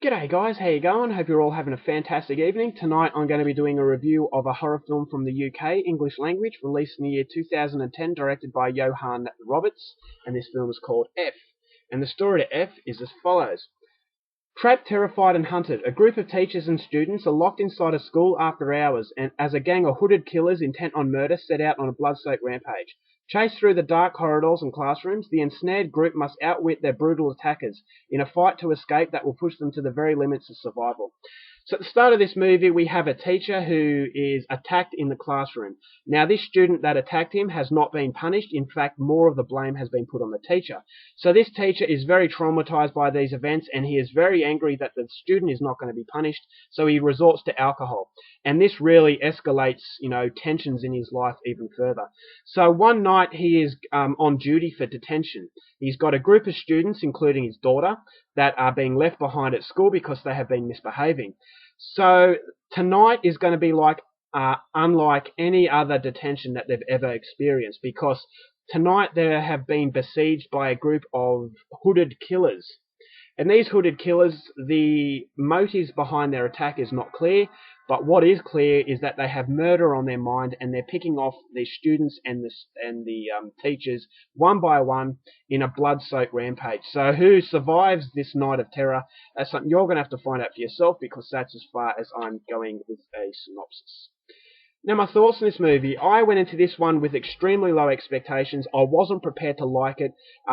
G'day guys, how you going? Hope you're all having a fantastic evening. Tonight I'm going to be doing a review of a horror film from the UK, English language, released in the year 2010, directed by Johan Roberts, and this film is called F. And the story to F is as follows. Trapped, terrified and hunted, a group of teachers and students are locked inside a school after hours and as a gang of hooded killers intent on murder set out on a blood-soaked rampage. Chased through the dark corridors and classrooms, the ensnared group must outwit their brutal attackers in a fight to escape that will push them to the very limits of survival. So at the start of this movie, we have a teacher who is attacked in the classroom. Now, this student that attacked him has not been punished. In fact, more of the blame has been put on the teacher. So this teacher is very traumatized by these events, and he is very angry that the student is not going to be punished, so he resorts to alcohol. And this really escalates, tensions in his life even further. So one night he is on duty for detention. He's got a group of students, including his daughter, that are being left behind at school because they have been misbehaving. So tonight is going to be unlike any other detention that they've ever experienced, because tonight they have been besieged by a group of hooded killers. And these hooded killers, the motives behind their attack is not clear, but what is clear is that they have murder on their mind, and they're picking off the students and the teachers one by one in a blood-soaked rampage. So who survives this night of terror? That's something you're going to have to find out for yourself, because that's as far as I'm going with a synopsis. Now, my thoughts on this movie. I went into this one with extremely low expectations. I wasn't prepared to like it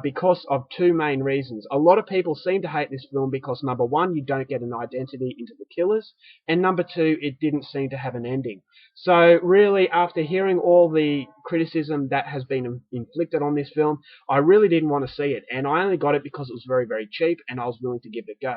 because of two main reasons. A lot of people seem to hate this film because, number one, you don't get an identity into the killers, and number two, it didn't seem to have an ending. So really, after hearing all the criticism that has been inflicted on this film, I really didn't want to see it, and I only got it because it was very, very cheap, and I was willing to give it a go.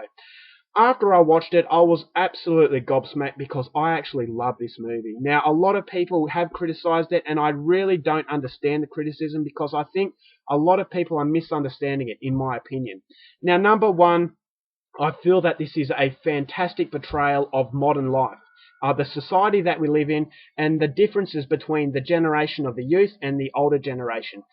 After I watched it, I was absolutely gobsmacked because I actually love this movie. Now, a lot of people have criticized it, and I really don't understand the criticism because I think a lot of people are misunderstanding it, in my opinion. Now, number one, I feel that this is a fantastic portrayal of modern life. The society that we live in, and the differences between the generation of the youth and the older generation.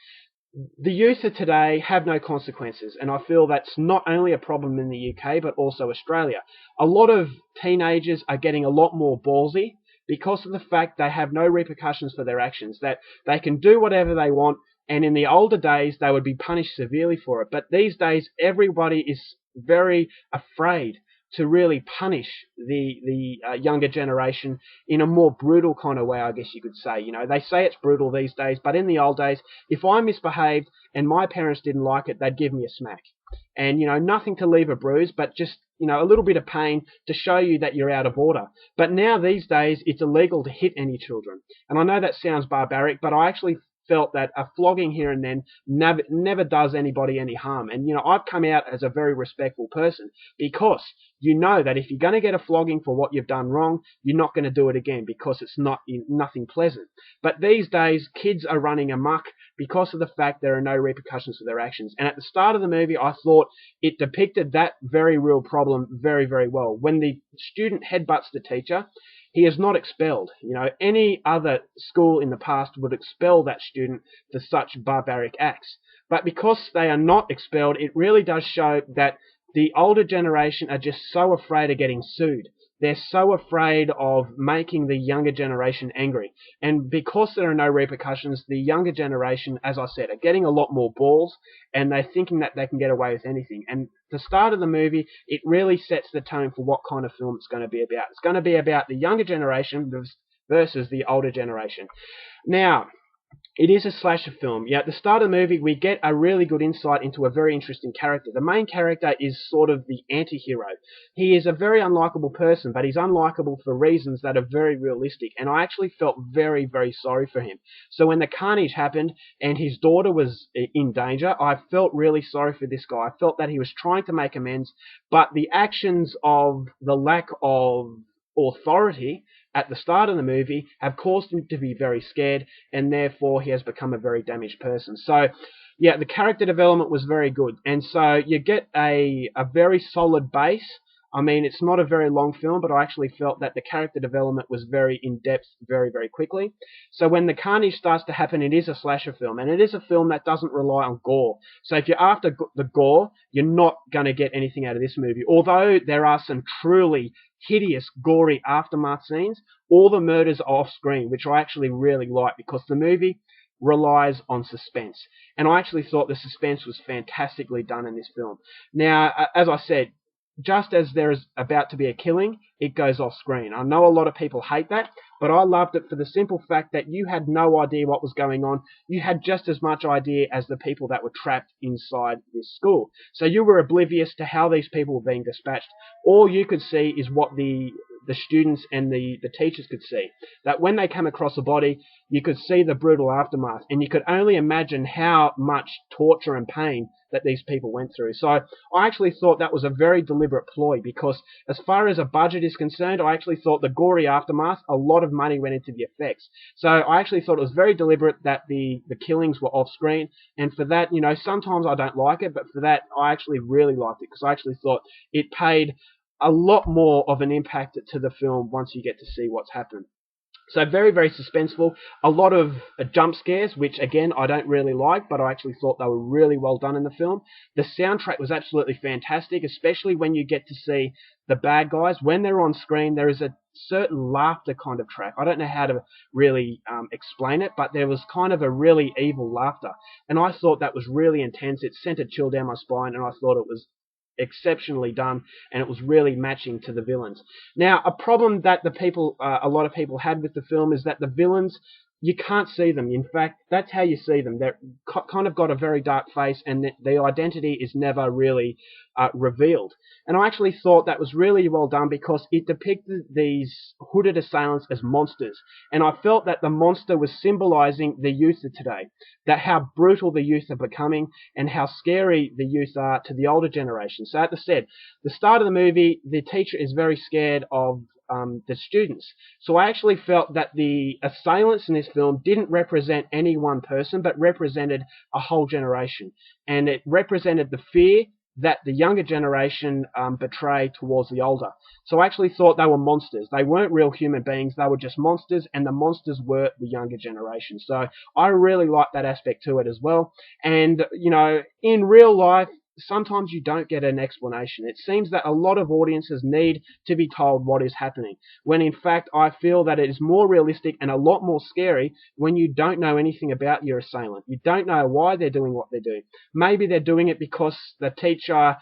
The youth of today have no consequences, and I feel that's not only a problem in the UK but also Australia. A lot of teenagers are getting a lot more ballsy because of the fact they have no repercussions for their actions, that they can do whatever they want, and in the older days they would be punished severely for it. But these days everybody is very afraid to really punish the younger generation in a more brutal kind of way, I guess you could say. They say it's brutal these days, but in the old days, if I misbehaved and my parents didn't like it, they'd give me a smack. And, nothing to leave a bruise, but just, a little bit of pain to show you that you're out of order. But now, these days, it's illegal to hit any children. And I know that sounds barbaric, but I actually felt that a flogging here and then never does anybody any harm. And, I've come out as a very respectful person because you know that if you're going to get a flogging for what you've done wrong, you're not going to do it again because it's nothing pleasant. But these days, kids are running amok because of the fact there are no repercussions for their actions. And at the start of the movie, I thought it depicted that very real problem very, very well. When the student headbutts the teacher, he is not expelled. Any other school in the past would expel that student for such barbaric acts. But because they are not expelled, it really does show that the older generation are just so afraid of getting sued. They're so afraid of making the younger generation angry. And because there are no repercussions, the younger generation, as I said, are getting a lot more balls, and they're thinking that they can get away with anything. And the start of the movie, it really sets the tone for what kind of film it's going to be about. It's going to be about the younger generation versus the older generation. Now, it is a slasher film. At the start of the movie, we get a really good insight into a very interesting character. The main character is sort of the anti-hero. He is a very unlikable person, but he's unlikable for reasons that are very realistic, and I actually felt very, very sorry for him. So when the carnage happened and his daughter was in danger, I felt really sorry for this guy. I felt that he was trying to make amends, but the actions of the lack of authority at the start of the movie have caused him to be very scared, and therefore he has become a very damaged person. So, the character development was very good, and so you get a very solid base I mean, it's not a very long film, but I actually felt that the character development was very in-depth very, very quickly. So when the carnage starts to happen, it is a slasher film, and it is a film that doesn't rely on gore. So if you're after the gore, you're not going to get anything out of this movie. Although there are some truly hideous, gory aftermath scenes, all the murders are off screen, which I actually really like because the movie relies on suspense. And I actually thought the suspense was fantastically done in this film. Now, as I said, just as there is about to be a killing, it goes off screen. I know a lot of people hate that, but I loved it for the simple fact that you had no idea what was going on. You had just as much idea as the people that were trapped inside this school. So you were oblivious to how these people were being dispatched. All you could see is what the students and the teachers could see. That when they came across a body, you could see the brutal aftermath, and you could only imagine how much torture and pain that these people went through. So I actually thought that was a very deliberate ploy because as far as a budget is concerned, I actually thought the gory aftermath, a lot of money went into the effects. So I actually thought it was very deliberate that the killings were off screen, and for that, you know, sometimes I don't like it, but for that, I actually really liked it because I actually thought it paid a lot more of an impact to the film once you get to see what's happened. So very, very suspenseful. A lot of jump scares, which again I don't really like, but I actually thought they were really well done in the film. The soundtrack was absolutely fantastic, especially when you get to see the bad guys. When they're on screen, there is a certain laughter kind of track. I don't know how to really explain it, but there was kind of a really evil laughter. And I thought that was really intense. It sent a chill down my spine, and I thought it was exceptionally done, and it was really matching to the villains. Now, a problem that a lot of people had with the film is that the villains, you can't see them. In fact, that's how you see them. They're kind of got a very dark face, and the identity is never really revealed. And I actually thought that was really well done because it depicted these hooded assailants as monsters. And I felt that the monster was symbolizing the youth of today, that how brutal the youth are becoming and how scary the youth are to the older generation. So at the start of the movie, the teacher is very scared of the students. So I actually felt that the assailants in this film didn't represent any one person, but represented a whole generation. And it represented the fear that the younger generation betray towards the older. So I actually thought they were monsters. They weren't real human beings. They were just monsters, and the monsters were the younger generation. So I really liked that aspect to it as well. And, you know, in real life, sometimes you don't get an explanation. It seems that a lot of audiences need to be told what is happening, when in fact I feel that it is more realistic and a lot more scary when you don't know anything about your assailant. You don't know why they're doing what they do. Maybe they're doing it because the teacher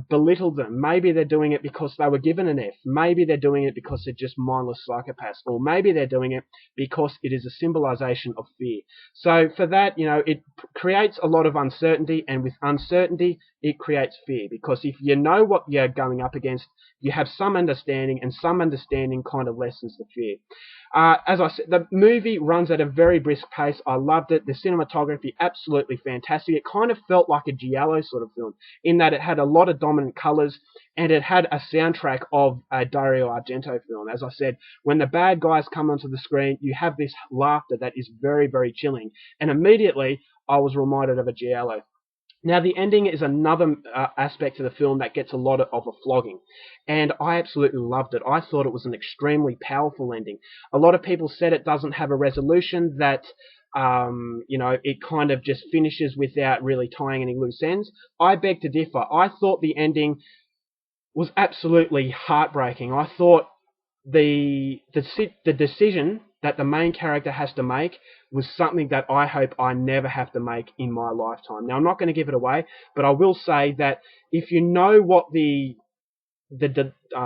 belittled them. Maybe they're doing it because they were given an F. Maybe they're doing it because they're just mindless psychopaths. Or maybe they're doing it because it is a symbolization of fear. So for that, you know, it creates a lot of uncertainty, and with uncertainty, it creates fear. Because if you know what you're going up against, you have some understanding, and some understanding kind of lessens the fear. As I said, the movie runs at a very brisk pace. I loved it. The cinematography, absolutely fantastic. It kind of felt like a giallo sort of film, in that it had a lot of dominant colors, and it had a soundtrack of a Dario Argento film. As I said, when the bad guys come onto the screen, you have this laughter that is very, very chilling. And immediately, I was reminded of a giallo. Now, the ending is another aspect of the film that gets a lot of a flogging, and I absolutely loved it. I thought it was an extremely powerful ending. A lot of people said it doesn't have a resolution, that you know, it kind of just finishes without really tying any loose ends. I beg to differ. I thought the ending was absolutely heartbreaking. I thought the decision that the main character has to make was something that I hope I never have to make in my lifetime. Now, I'm not going to give it away, but I will say that if you know what the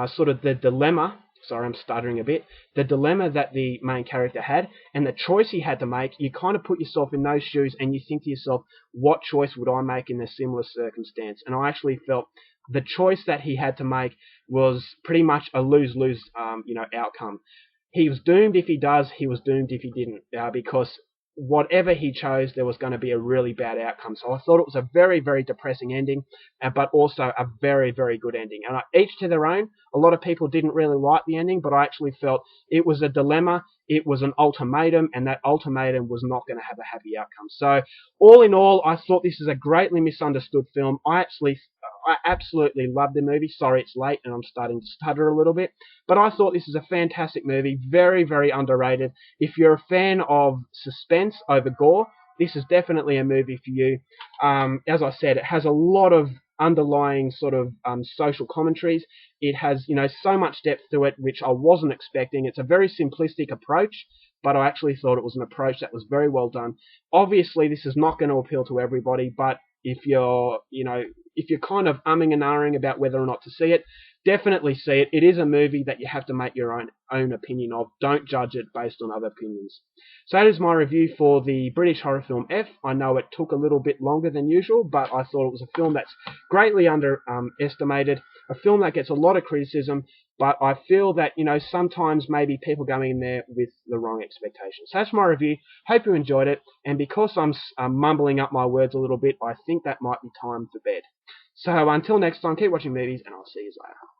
sort of the dilemma, sorry, I'm stuttering a bit, the dilemma that the main character had and the choice he had to make, you kind of put yourself in those shoes and you think to yourself, what choice would I make in a similar circumstance? And I actually felt the choice that he had to make was pretty much a lose-lose, you know, outcome. He was doomed if he does, he was doomed if he didn't, because whatever he chose, there was going to be a really bad outcome. So I thought it was a very, very depressing ending, but also a very, very good ending. And each to their own. A lot of people didn't really like the ending, but I actually felt it was a dilemma, it was an ultimatum, and that ultimatum was not going to have a happy outcome. So all in all, I thought this is a greatly misunderstood film. I absolutely love the movie. Sorry it's late and I'm starting to stutter a little bit. But I thought this is a fantastic movie. Very, very underrated. If you're a fan of suspense over gore, this is definitely a movie for you. As I said, it has a lot of underlying sort of social commentaries. It has, so much depth to it, which I wasn't expecting. It's a very simplistic approach, but I actually thought it was an approach that was very well done. Obviously, this is not going to appeal to everybody, but if you're kind of umming and ahhing about whether or not to see it, definitely see it. It is a movie that you have to make your own opinion of. Don't judge it based on other opinions. So that is my review for the British horror film F. I know it took a little bit longer than usual, but I thought it was a film that's greatly underestimated, a film that gets a lot of criticism, but I feel that, sometimes maybe people go in there with the wrong expectations. So that's my review. Hope you enjoyed it, and because I'm mumbling up my words a little bit, I think that might be time for bed. So until next time, keep watching movies, and I'll see you later.